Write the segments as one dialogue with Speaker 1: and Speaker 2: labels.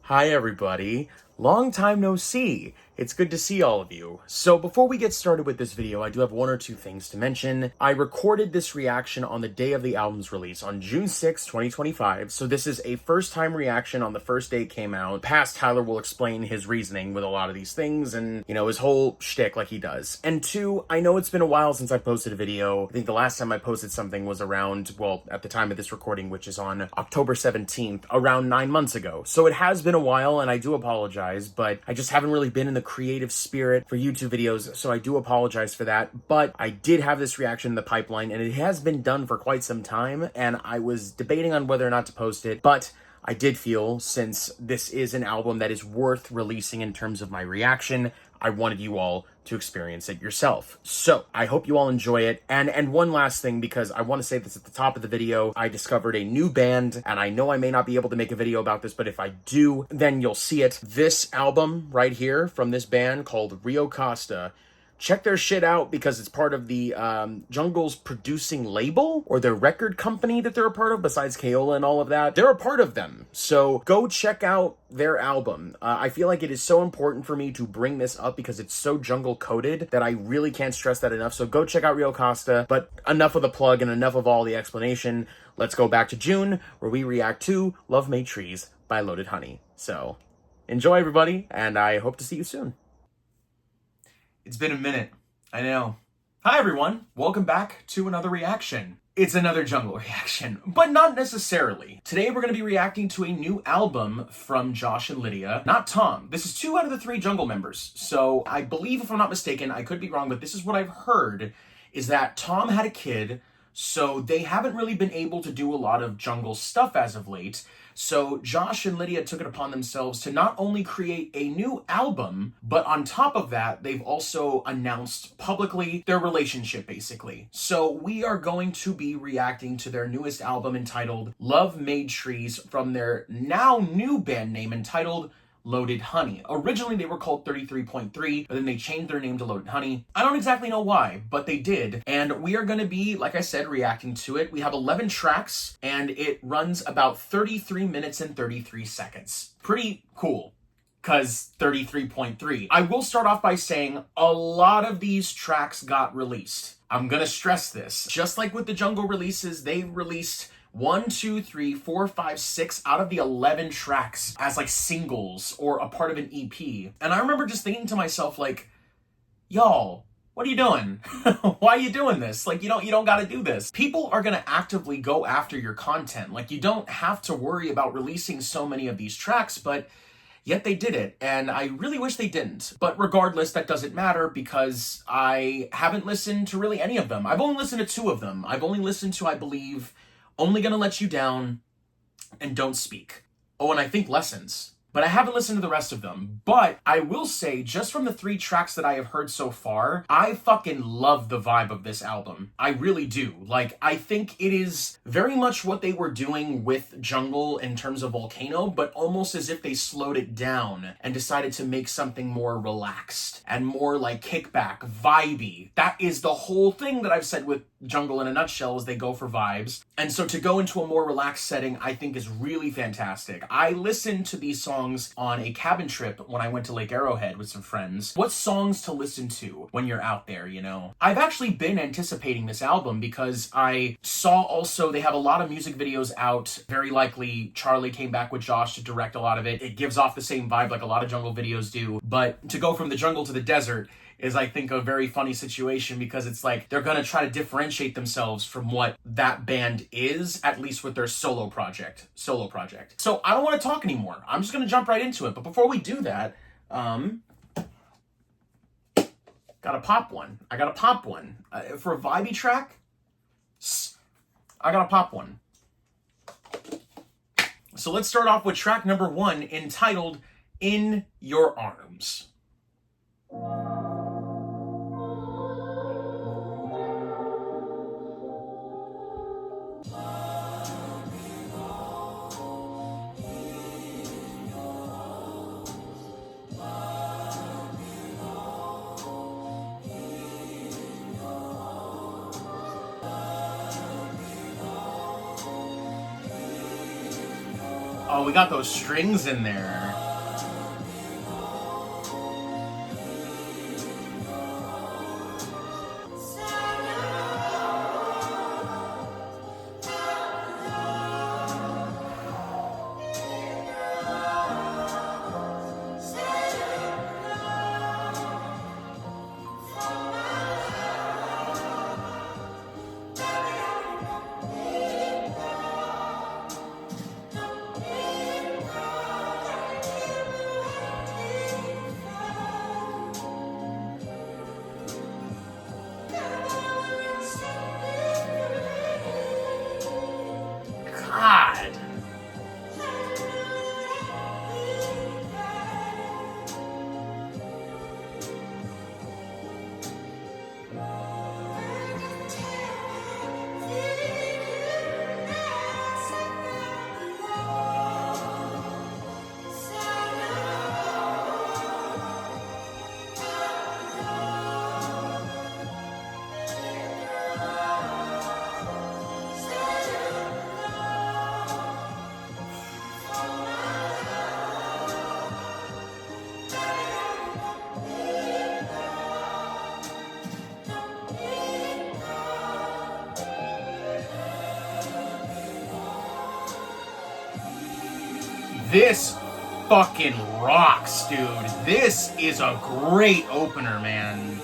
Speaker 1: Hi, everybody. Long time no see. It's good to see all of you. So before we get started with this video, I do have one or two things to mention. I recorded this reaction on the day of the album's release, on June 6, 2025. So this is a first-time reaction on the first day it came out. Past Tyler will explain his reasoning with a lot of these things and, his whole shtick like he does. And two, I know it's been a while since I posted a video. I think the last time I posted something was around, well, at the time of this recording, which is on October 17th, around 9 months ago. So it has been a while, and I do apologize, but I just haven't really been in the creative spirit for YouTube videos, so I do apologize for that. But I did have this reaction in the pipeline, and it has been done for quite some time, and I was debating on whether or not to post it, but I did feel, since this is an album that is worth releasing in terms of my reaction, I wanted you all to experience it yourself. So I hope you all enjoy it. And one last thing, because I want to say this at the top of the video, I discovered a new band, and I know I may not be able to make a video about this, but if I do, then you'll see it. This album right here from this band called Rio Costa. Check their shit out because it's part of the Jungle's producing label, or their record company that they're a part of, besides Kaola and all of that. They're a part of them. So go check out their album. I feel like it is so important for me to bring this up because it's so jungle coded that I really can't stress that enough. So go check out Rio Costa. But enough of the plug and enough of all the explanation. Let's go back to June, where we react to Love Made Trees by Loaded Honey. So enjoy, everybody, and I hope to see you soon. It's been a minute. I know. Hi, everyone. Welcome back to another reaction. It's another jungle reaction, but not necessarily. Today, we're going to be reacting to a new album from Josh and Lydia, not Tom. This is 2 out of the 3 jungle members. So I believe, if I'm not mistaken, I could be wrong, but this is what I've heard, is that Tom had a kid, so they haven't really been able to do a lot of jungle stuff as of late. So Josh and Lydia took it upon themselves to not only create a new album, but on top of that, they've also announced publicly their relationship, basically. So we are going to be reacting to their newest album entitled Love Made Trees from their now new band name entitled Loaded Honey. Originally, they were called 33.3, but then they changed their name to Loaded Honey. I don't exactly know why, but they did. And we are going to be, like I said, reacting to it. We have 11 tracks, and it runs about 33 minutes and 33 seconds. Pretty cool, because 33.3. I will start off by saying a lot of these tracks got released. I'm going to stress this. Just like with the jungle releases, they released 1, 2, 3, 4, 5, 6 out of the 11 tracks as like singles or a part of an EP. And I remember just thinking to myself, like, y'all, what are you doing? Why are you doing this? Like, you don't got to do this. People are going to actively go after your content. Like, you don't have to worry about releasing so many of these tracks, but yet they did it, and I really wish they didn't. But regardless, that doesn't matter because I haven't listened to really any of them. I've only listened to 2 of them. I've only listened to, I believe, Only Gonna Let You Down and Don't Speak. Oh, and I think Lessons. But I haven't listened to the rest of them. But I will say, just from the 3 tracks that I have heard so far, I fucking love the vibe of this album. I really do. Like, I think it is very much what they were doing with Jungle in terms of Volcano, but almost as if they slowed it down and decided to make something more relaxed and more like kickback, vibey. That is the whole thing that I've said with Jungle in a nutshell, is they go for vibes. And so to go into a more relaxed setting, I think is really fantastic. I listened to these songs on a cabin trip when I went to Lake Arrowhead with some friends. What songs to listen to when you're out there, I've actually been anticipating this album because I saw also they have a lot of music videos out. Very likely Charlie came back with Josh to direct a lot of it. It gives off the same vibe like a lot of jungle videos do. But to go from the jungle to the desert is, I think, a very funny situation because it's like they're going to try to differentiate themselves from what that band is, at least with their solo project. So I don't want to talk anymore. I'm just going to jump right into it. But before we do that, gotta pop one. I gotta pop one. For a vibey track, I gotta pop one. So let's start off with track number 1, entitled In Your Arms. Oh, we got those strings in there. God. This fucking rocks, dude. This is a great opener, man.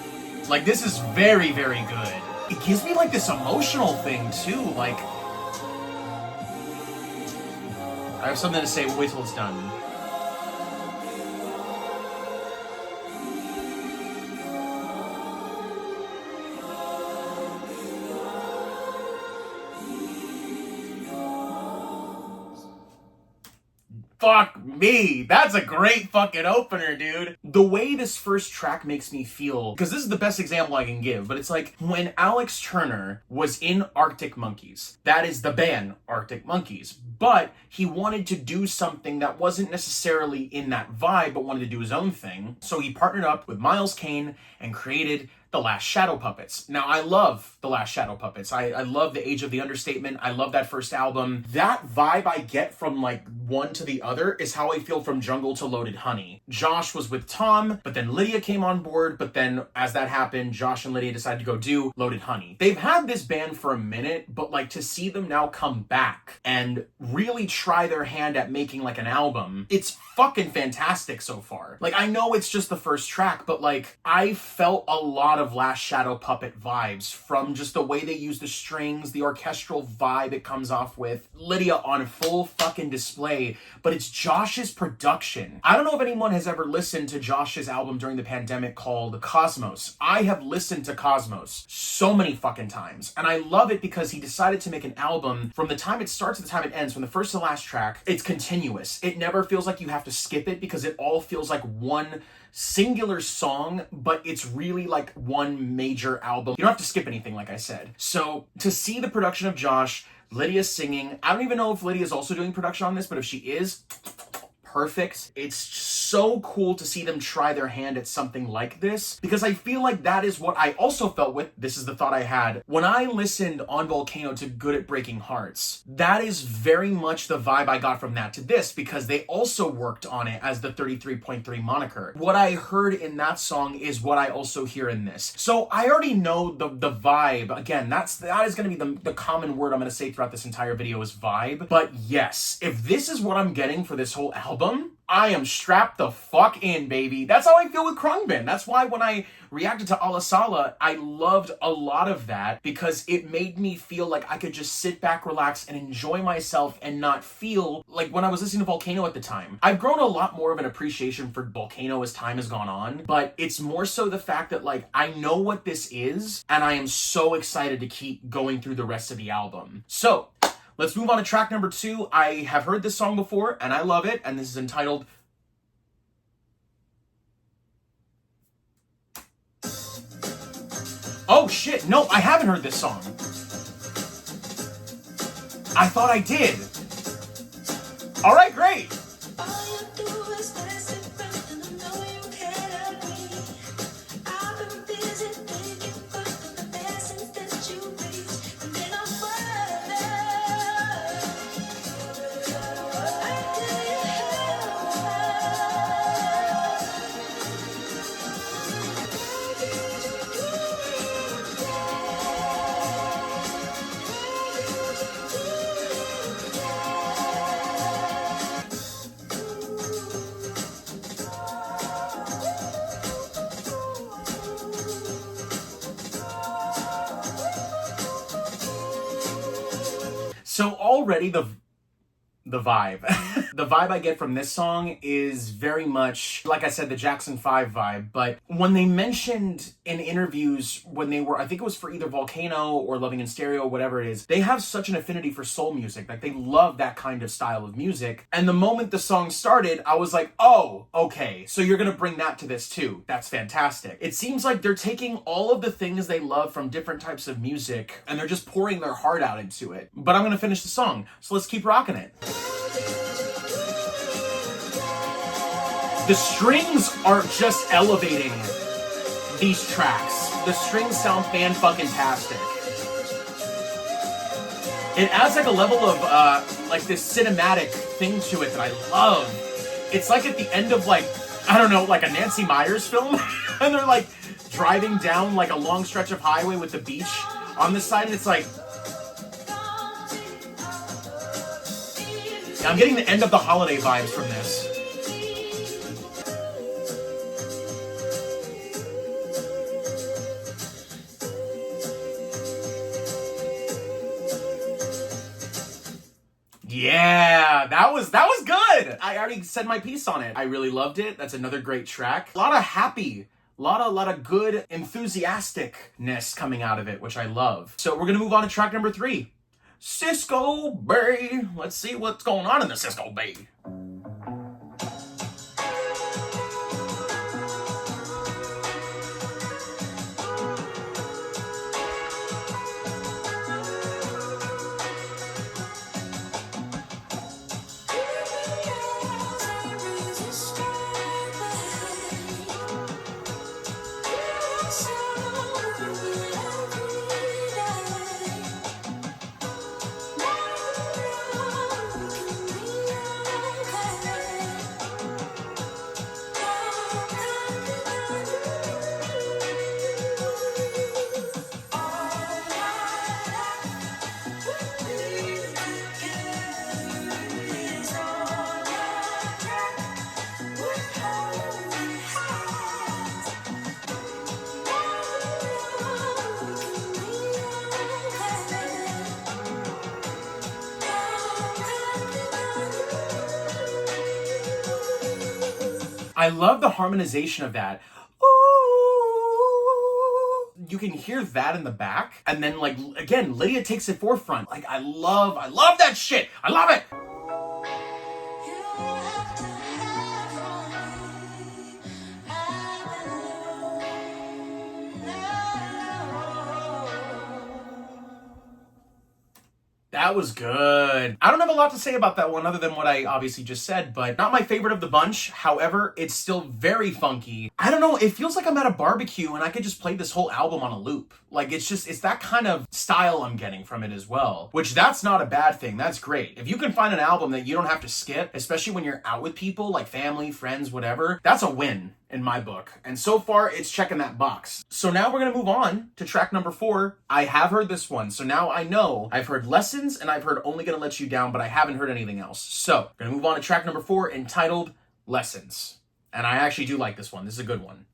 Speaker 1: Like, this is very, very good. It gives me, like, this emotional thing, too. Like, I have something to say. We'll wait till it's done. Fuck me. That's a great fucking opener, dude. The way this first track makes me feel, because this is the best example I can give, but it's like when Alex Turner was in Arctic Monkeys. That is the band Arctic Monkeys. But he wanted to do something that wasn't necessarily in that vibe, but wanted to do his own thing. So he partnered up with Miles Kane and created The Last Shadow Puppets. Now, I love The Last Shadow Puppets. I love The Age of the Understatement. I love that first album. That vibe I get from like one to the other is how I feel from Jungle to Loaded Honey. Josh was with Tom, but then Lydia came on board, but then as that happened, Josh and Lydia decided to go do Loaded Honey. They've had this band for a minute, but like to see them now come back and really try their hand at making like an album, it's fucking fantastic so far. Like, I know it's just the first track, but like I felt a lot of Last Shadow Puppet vibes from just the way they use the strings, the orchestral vibe it comes off with. Lydia on full fucking display, but it's Josh's production. I don't know if anyone has ever listened to Josh's album during the pandemic called Cosmos. I have listened to Cosmos so many fucking times, and I love it because he decided to make an album from the time it starts to the time it ends, from the first to the last track. It's continuous. It never feels like you have to skip it because it all feels like one singular song, but it's really like one major album. You don't have to skip anything, like I said. So to see the production of Josh, Lydia singing, I don't even know if Lydia is also doing production on this, but if she is, perfect. It's so cool to see them try their hand at something like this, because I feel like that is what I also felt with, this is the thought I had, when I listened on Volcano to Good at Breaking Hearts. That is very much the vibe I got from that to this, because they also worked on it as the 33.3 moniker. What I heard in that song is what I also hear in this. So I already know the vibe. Again, that is going to be the common word I'm going to say throughout this entire video is vibe. But yes, if this is what I'm getting for this whole album, I am strapped the fuck in, baby. That's how I feel with Krungbin. That's why when I reacted to Ala Sala, I loved a lot of that, because it made me feel like I could just sit back, relax, and enjoy myself and not feel like when I was listening to Volcano at the time. I've grown a lot more of an appreciation for Volcano as time has gone on, but it's more so the fact that like I know what this is, and I am so excited to keep going through the rest of the album. So let's move on to track number 2. I have heard this song before, and I love it, and this is entitled Oh shit, no, I haven't heard this song. I thought I did. Alright, great. So already the vibe. The vibe I get from this song is very much, like I said, the Jackson 5 vibe. But when they mentioned in interviews when they were, I think it was for either Volcano or Loving in Stereo, whatever it is, they have such an affinity for soul music. Like, they love that kind of style of music. And the moment the song started, I was like, oh, okay, so you're gonna bring that to this too. That's fantastic. It seems like they're taking all of the things they love from different types of music and they're just pouring their heart out into it. But I'm gonna finish the song, so let's keep rocking it. The strings are just elevating these tracks. The strings sound fan-fucking-tastic. It adds like a level of like this cinematic thing to it that I love. It's like at the end of like, I don't know, like a Nancy Meyers film. And they're like driving down like a long stretch of highway with the beach on the side, and it's like, I'm getting the end of the holiday vibes from this. Yeah, that was good. I already said my piece on it. I really loved it. That's another great track. A lot of happy, a lot of good enthusiasticness coming out of it, which I love. So we're gonna move on to track number 3. Cisco Bay. Let's see what's going on in the Cisco Bay. I love the harmonization of that. Ooh. You can hear that in the back, and then like again, Lydia takes it forefront. Like I love that shit. I love it. That was good. I don't have a lot to say about that one other than what I obviously just said, but not my favorite of the bunch. However, it's still very funky. I don't know, it feels like I'm at a barbecue and I could just play this whole album on a loop. Like it's that kind of style I'm getting from it as well, which that's not a bad thing. That's great. If you can find an album that you don't have to skip, especially when you're out with people like family, friends, whatever, that's a win in my book. And so far, it's checking that box. So now we're gonna move on to track number 4. I have heard this one, so now I know I've heard Lessons and I've heard Only Gonna Let You Down, but I haven't heard anything else. So, we're gonna move on to track number 4 entitled Lessons. And I actually do like this one. This is a good one.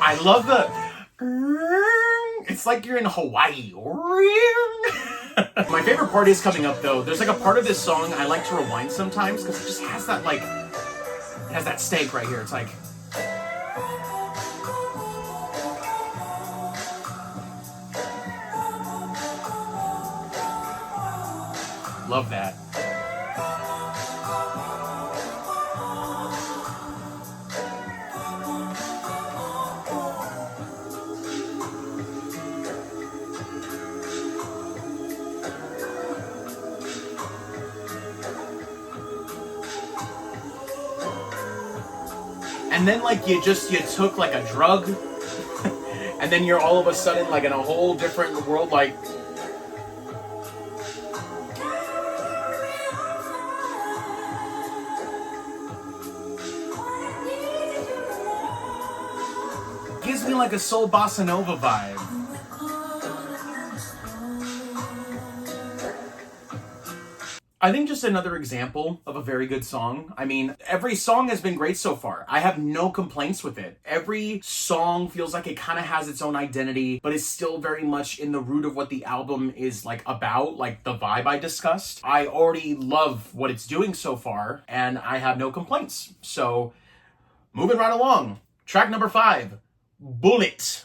Speaker 1: I love the... It's like you're in Hawaii. My favorite part is coming up though. There's like a part of this song I like to rewind sometimes because it just has that like... It has that steak right here. It's like... Love that. And then like you took like a drug and then you're all of a sudden like in a whole different world, like like a soul bossa nova vibe. I think just another example of a very good song. I mean, every song has been great so far. I have no complaints with it. Every song feels like it kind of has its own identity, but it's still very much in the root of what the album is like about, like the vibe I discussed. I already love what it's doing so far, and I have no complaints. So, moving right along. Track number 5, Bullet.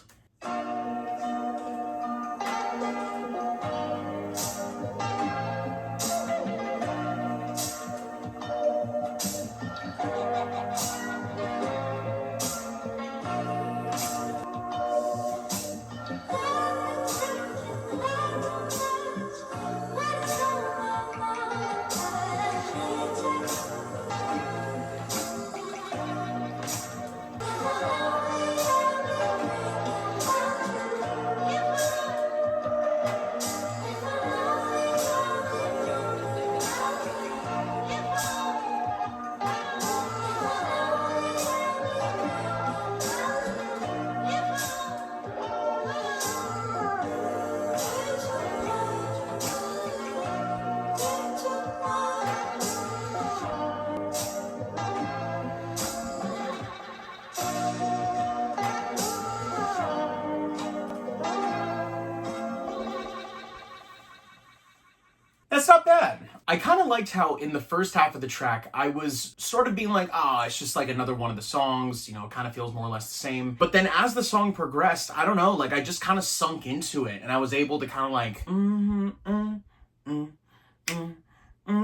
Speaker 1: That's not bad. I kind of liked how in the first half of the track, I was sort of being like, it's just like another one of the songs, you know, it kind of feels more or less the same. But then as the song progressed, I don't know, like I just kind of sunk into it and I was able to kind of like,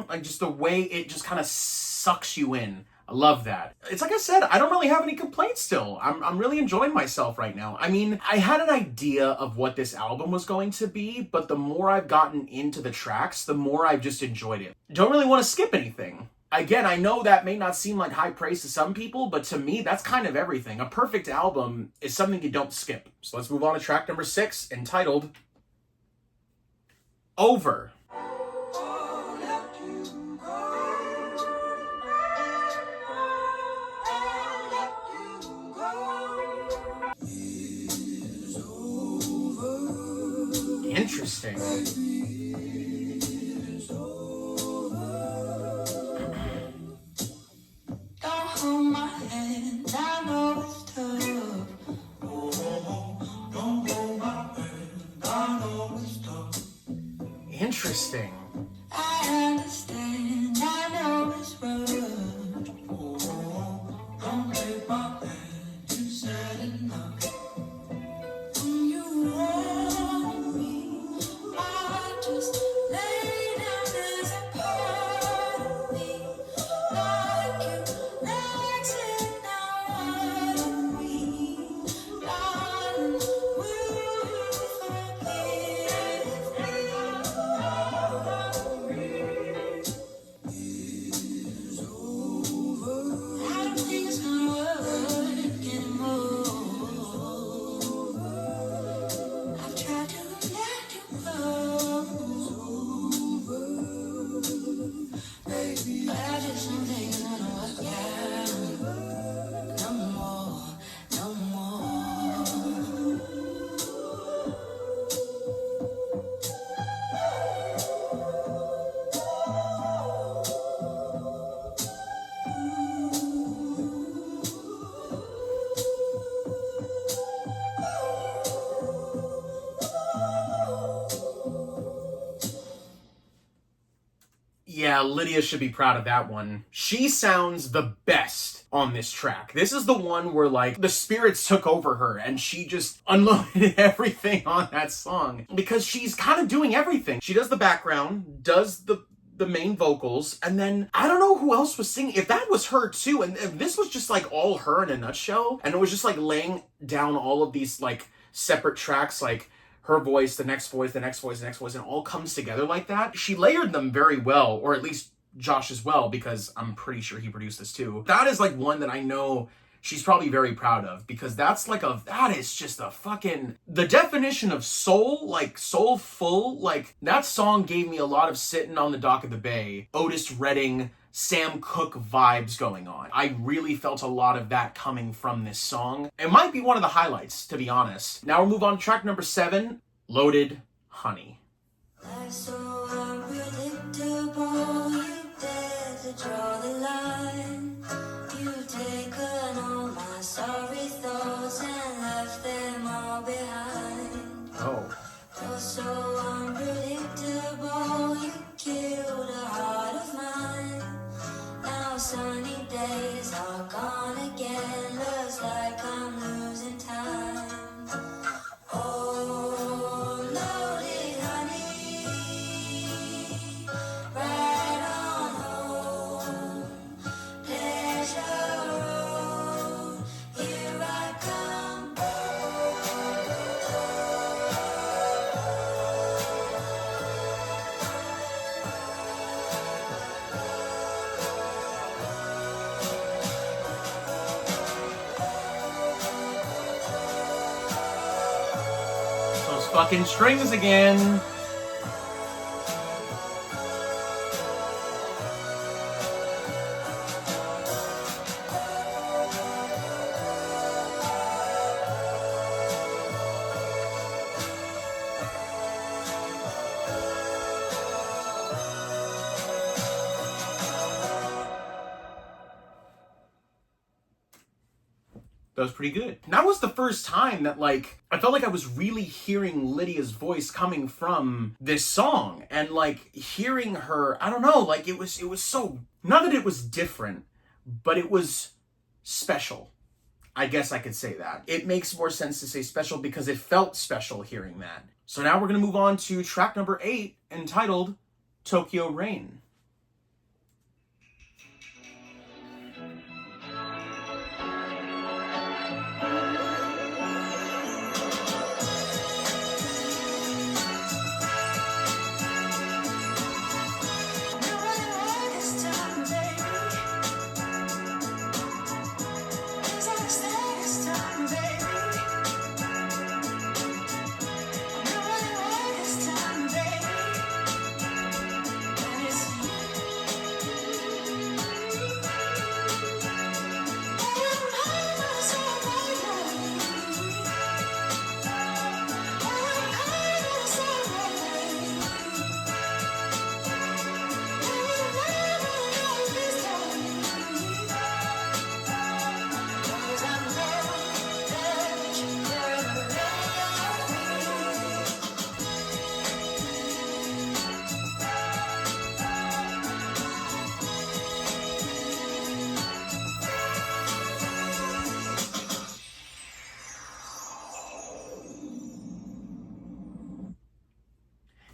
Speaker 1: like just the way it just kind of sucks you in. I love that. It's like I said, I don't really have any complaints still. I'm really enjoying myself right now. I mean, I had an idea of what this album was going to be, but the more I've gotten into the tracks, the more I've just enjoyed it. Don't really want to skip anything. Again, I know that may not seem like high praise to some people, but to me, that's kind of everything. A perfect album is something you don't skip. So let's move on to track number 6, entitled Over. Interesting.
Speaker 2: Don't hold my hand, I know it's tough. Don't hold my hand, I know it's tough.
Speaker 1: Interesting.
Speaker 2: I understand, I know it's rough. Don't take my hand, you said enough. When you want me, I just lay down. There's a part of me like you likes it now. Darling, will you forgive me? It's over. I don't think it's gonna work anymore. I've tried to let you go, baby, but I just don't think it's gonna work out. No more, no more.
Speaker 1: Yeah, Lydia should be proud of that one. She sounds the best on this track. This is the one where like the spirits took over her and she just unloaded everything on that song because she's kind of doing everything. She does the background, does the main vocals, and then I don't know who else was singing. If that was her too, and if this was just like all her in a nutshell, and it was just like laying down all of these like separate tracks, like her voice, the next voice, the next voice, the next voice, and it all comes together like that. She layered them very well, or at least Josh as well, because I'm pretty sure he produced this too. That is like one that I know she's probably very proud of, because that is just a fucking, the definition of soul, like soulful, like that song gave me a lot of Sitting on the Dock of the Bay, Otis Redding Sam Cooke vibes going on. I really felt a lot of that coming from this song. It might be one of the highlights, to be honest. Now we'll move on to track number 7, Loaded Honey.
Speaker 2: Life's so unpredictable, you dare to draw the line. You've taken all my sorry thoughts and left them all behind.
Speaker 1: Oh.
Speaker 2: You're so unpredictable, you killed a heart of mine. Now sunny days are gone again, looks like I'm losing time. Oh, loaded honey, right on home, pleasure road, here I come.
Speaker 1: Those fucking strings again. That was pretty good. And that was the first time that, like, I felt like I was really hearing Lydia's voice coming from this song. And, like, hearing her, I don't know, like, it was so, not that it was different, but it was special. I guess I could say that. It makes more sense to say special because it felt special hearing that. So now we're going to move on to track number 8, entitled Tokyo Rain.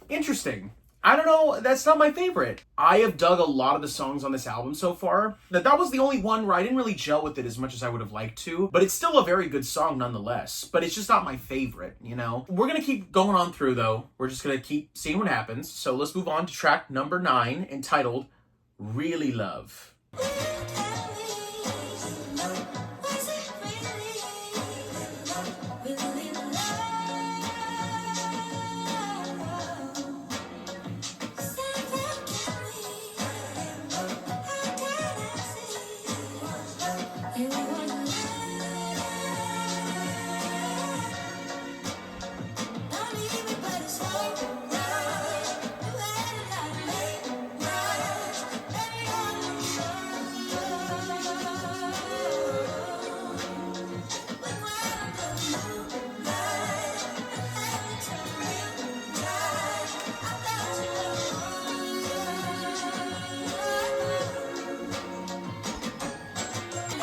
Speaker 1: Interesting. I don't know, that's not my favorite. I have dug a lot of the songs on this album so far. That was the only one where I didn't really gel with it as much as I would have liked to, but it's still a very good song nonetheless. But it's just not my favorite, you know? We're gonna keep going on through though. We're just gonna keep seeing what happens. So let's move on to track number 9, entitled Really Love.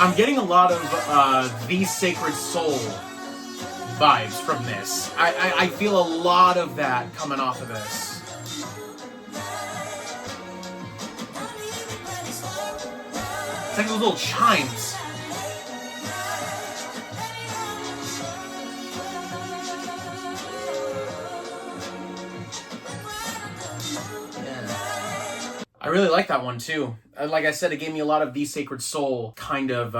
Speaker 1: I'm getting a lot of The Sacred Soul vibes from this. I feel a lot of that coming off of this. It's like those little chimes. I really like that one too. Like I said, it gave me a lot of The Sacred Soul kind of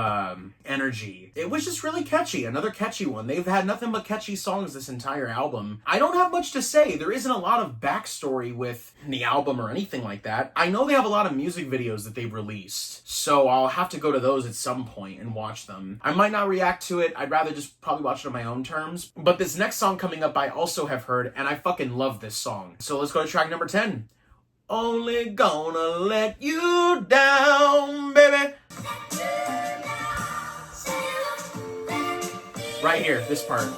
Speaker 1: energy. It was just really catchy. Another catchy one. They've had nothing but catchy songs this entire album. I don't have much to say. There isn't a lot of backstory with the album or anything like that. I know they have a lot of music videos that they've released, so I'll have to go to those at some point and watch them. I might not react to it. I'd rather just probably watch it on my own terms. But this next song coming up I also have heard, and I fucking love this song. So let's go to track number 10. Only gonna let you down, baby. Right here, this part.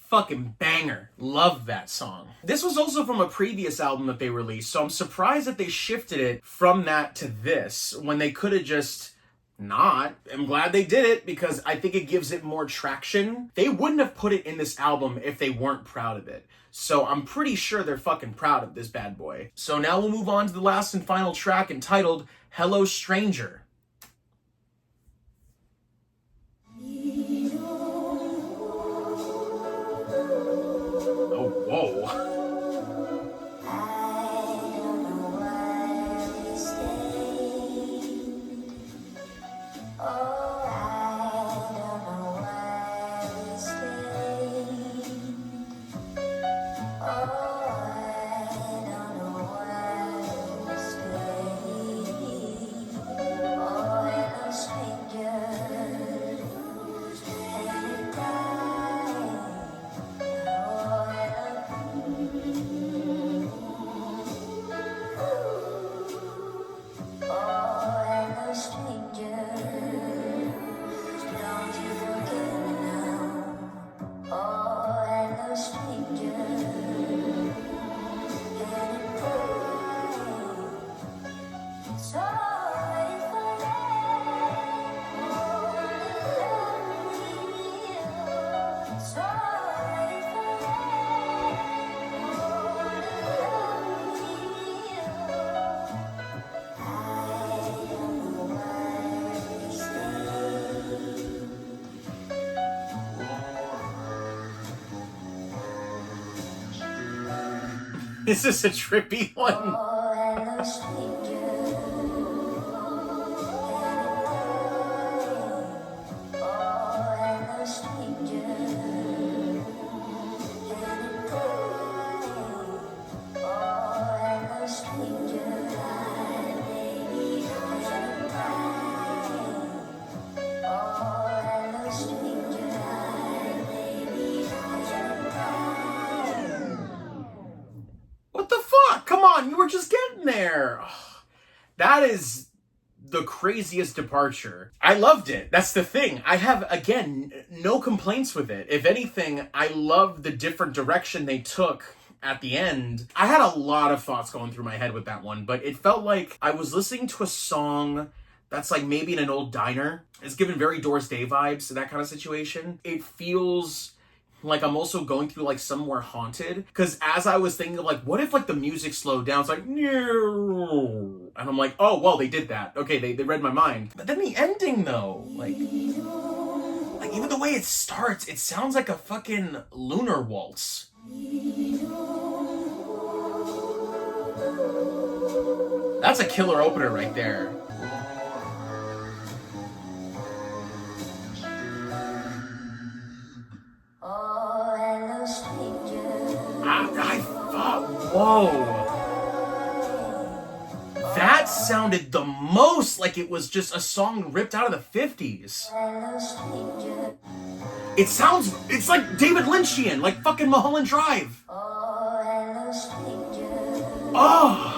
Speaker 1: Fucking banger. Love that song. This was also from a previous album that they released, so I'm surprised that they shifted it from that to this when they could have just not. I'm glad they did it because I think it gives it more traction. They wouldn't have put it in this album if they weren't proud of it. So I'm pretty sure they're fucking proud of this bad boy. So now we'll move on to the last and final track entitled Hello Stranger. Whoa. This is a trippy one. You were just getting there. That is the craziest departure. I loved it. That's the thing. I have, again, no complaints with it. If anything, I love the different direction they took at the end. I had a lot of thoughts going through my head with that one, but it felt like I was listening to a song that's like maybe in an old diner. It's given very Doris Day vibes, that kind of situation. It feels like I'm also going through like somewhere haunted, because as I was thinking of like, what if like the music slowed down? It's like, and I'm like, oh, well, they did that. Okay, they read my mind. But then the ending though, like even the way it starts, it sounds like a fucking lunar waltz. That's a killer opener right there. I thought, whoa. sounded the most like it was just a song ripped out of the 50s. It's like David Lynchian, like fucking Mulholland Drive. Oh.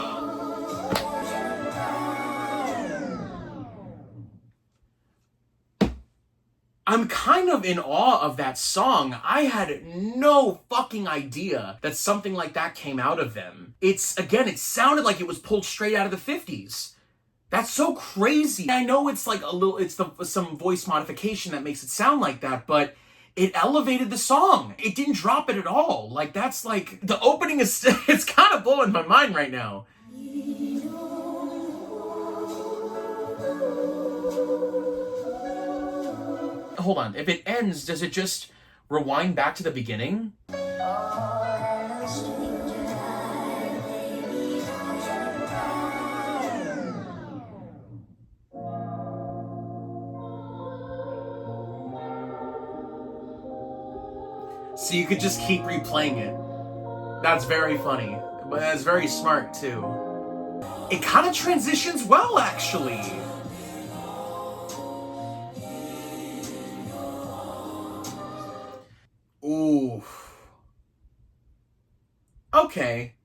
Speaker 1: I'm kind of in awe of that song. I had no fucking idea that something like that came out of them. It sounded like it was pulled straight out of the 50s. That's so crazy. I know it's like some voice modification that makes it sound like that, but it elevated the song. It didn't drop it at all. Like, that's like, the opening is, it's kind of blowing my mind right now. Hold on, if it ends, does it just rewind back to the beginning? So you could just keep replaying it. That's very funny, but that's very smart too. It kind of transitions well, actually. Ooh. Okay.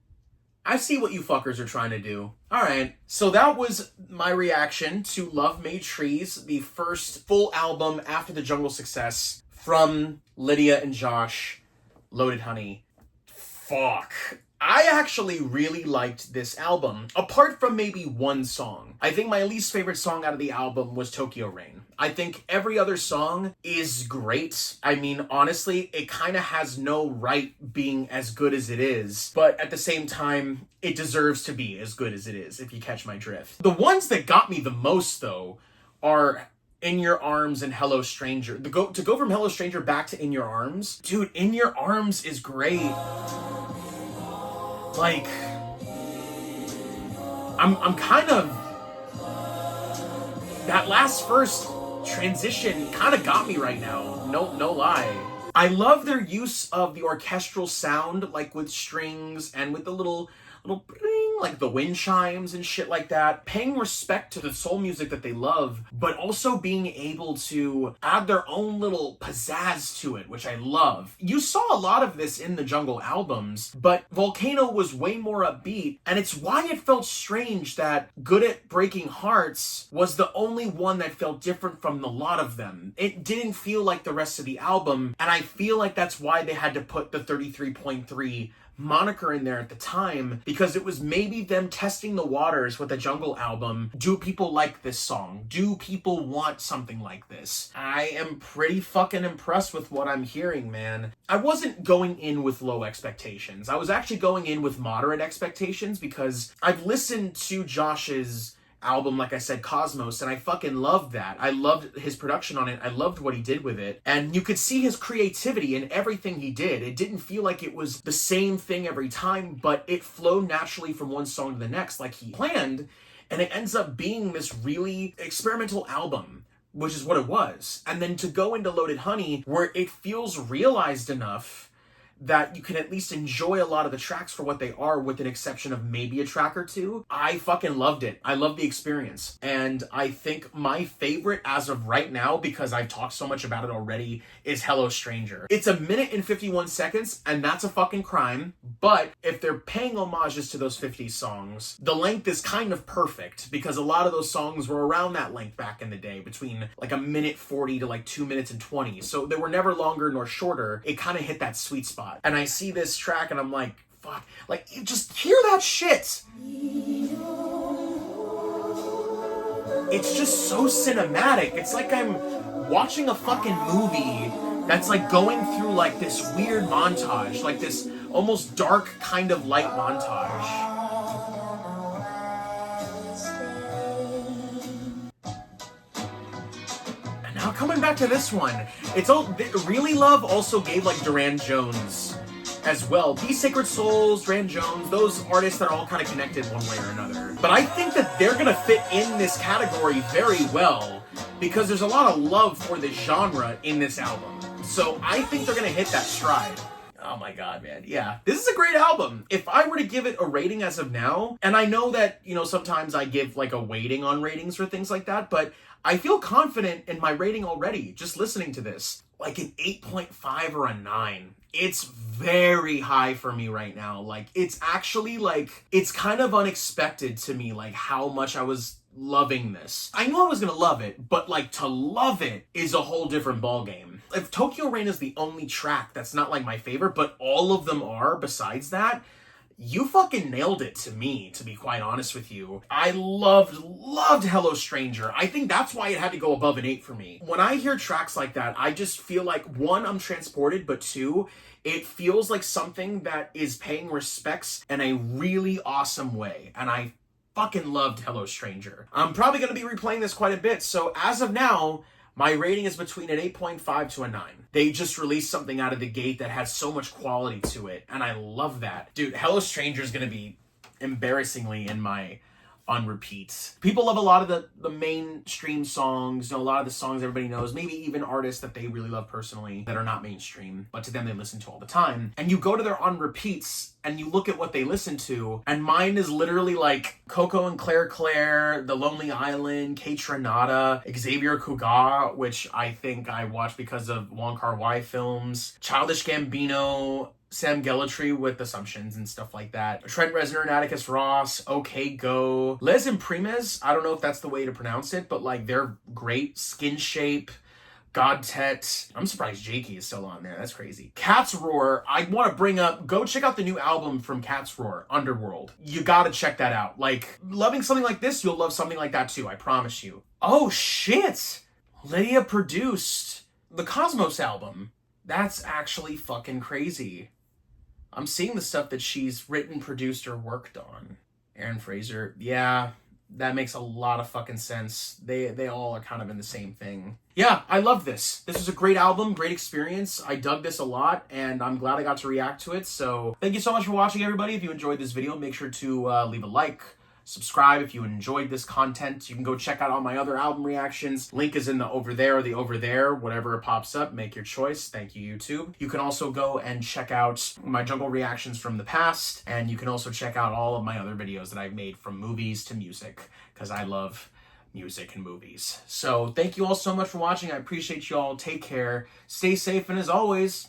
Speaker 1: I see what you fuckers are trying to do. Alright, so that was my reaction to Love Made Trees, the first full album after the Jungle success from Lydia and Josh, Loaded Honey. Fuck. I actually really liked this album, apart from maybe one song. I think my least favorite song out of the album was Tokyo Rain. I think every other song is great. I mean, honestly, it kind of has no right being as good as it is, but at the same time, it deserves to be as good as it is, if you catch my drift. The ones that got me the most, though, are In Your Arms and Hello Stranger. To go from Hello Stranger back to In Your Arms, dude, In Your Arms is great. Like, I'm kind of, that last first transition kind of got me right now. No lie. I love their use of the orchestral sound, like with strings and with the little bling, like the wind chimes and shit like that. Paying respect to the soul music that they love, but also being able to add their own little pizzazz to it, which I love. You saw a lot of this in the Jungle albums, but Volcano was way more upbeat, and it's why it felt strange that Good at Breaking Hearts was the only one that felt different from a lot of them. It didn't feel like the rest of the album, and I feel like that's why they had to put the 33.3 moniker in there at the time, because it was maybe them testing the waters with the Jungle album. Do people like this song? Do people want something like this? I am pretty fucking impressed with what I'm hearing, man. I wasn't going in with low expectations. I was actually going in with moderate expectations, because I've listened to Josh's album, like I said, Cosmos, and I fucking loved that. I loved his production on it. I loved what he did with it. And you could see his creativity in everything he did. It didn't feel like it was the same thing every time, but it flowed naturally from one song to the next like he planned, and it ends up being this really experimental album, which is what it was. And then to go into Loaded Honey, where it feels realized enough that you can at least enjoy a lot of the tracks for what they are, with an exception of maybe a track or two. I fucking loved it. I love the experience. And I think my favorite as of right now, because I've talked so much about it already, is Hello Stranger. It's 1 minute and 51 seconds, and that's a fucking crime. But if they're paying homages to those 50s songs, the length is kind of perfect, because a lot of those songs were around that length back in the day, between like 1 minute 40 to like 2 minutes and 20. So they were never longer nor shorter. It kind of hit that sweet spot. And I see this track and I'm like, fuck, like, you just hear that shit. It's just so cinematic. It's like I'm watching a fucking movie that's like going through like this weird montage, like this almost dark kind of light montage. Now coming back to this one, it's all Really Love also gave like Duran Jones as well. These Sacred Souls, Duran Jones, those artists that are all kind of connected one way or another. But I think that they're gonna fit in this category very well, because there's a lot of love for this genre in this album. So I think they're gonna hit that stride. Oh my god, man. Yeah, this is a great album. If I were to give it a rating as of now, and I know that, you know, sometimes I give like a weighting on ratings for things like that, but I feel confident in my rating already just listening to this. Like an 8.5 or a 9. It's very high for me right now. Like, it's actually like, it's kind of unexpected to me, like how much I was loving this. I knew I was gonna love it, but like to love it is a whole different ballgame. If Tokyo Rain is the only track that's not like my favorite, but all of them are besides that, you fucking nailed it to me, to be quite honest with you. I loved Hello Stranger. I think that's why it had to go above an 8 for me. When I hear tracks like that, I just feel like, one, I'm transported, but two, it feels like something that is paying respects in a really awesome way. And I fucking loved Hello Stranger. I'm probably going to be replaying this quite a bit, so as of now, my rating is between an 8.5 to a 9. They just released something out of the gate that has so much quality to it, and I love that. Dude, Hello Stranger is going to be embarrassingly in my on repeat. People love a lot of the mainstream songs, you know, a lot of the songs everybody knows, maybe even artists that they really love personally that are not mainstream, but to them they listen to all the time. And you go to their on repeats and you look at what they listen to, and mine is literally like Coco and Claire, The Lonely Island, Kate Renata, Xavier Cugat, which I think I watched because of Wong Kar-wai films, Childish Gambino, Sam Gellatry with Assumptions and stuff like that. Trent Reznor and Atticus Ross, OK Go. Les Imprimes, I don't know if that's the way to pronounce it, but like they're great. Skin Shape, God Tet. I'm surprised Jakey is still on there. That's crazy. Cat's Roar, I want to bring up, go check out the new album from Cat's Roar, Underworld. You gotta check that out. Like, loving something like this, you'll love something like that too, I promise you. Oh shit! Lydia produced the Cosmos album. That's actually fucking crazy. I'm seeing the stuff that she's written, produced, or worked on. Aaron Fraser, yeah, that makes a lot of fucking sense. They all are kind of in the same thing. Yeah, I love this. This was a great album, great experience. I dug this a lot, and I'm glad I got to react to it. So thank you so much for watching, everybody. If you enjoyed this video, make sure to leave a like. Subscribe if you enjoyed this content. You can go check out all my other album reactions. Link is in the over there, whatever pops up. Make your choice. Thank you, YouTube. You can also go and check out my jungle reactions from the past, and you can also check out all of my other videos that I've made from movies to music, because I love music and movies. So thank you all so much for watching. I appreciate you all. Take care. Stay safe, and as always,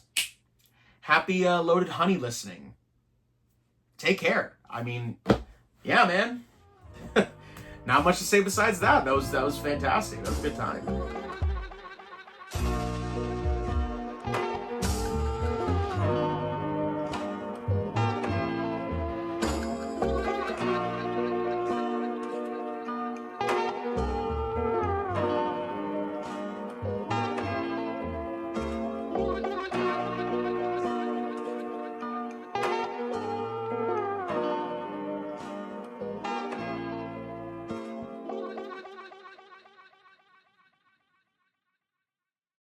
Speaker 1: happy Loaded Honey listening. Take care. I mean, yeah, man. Not much to say besides that. That was fantastic. That was a good time.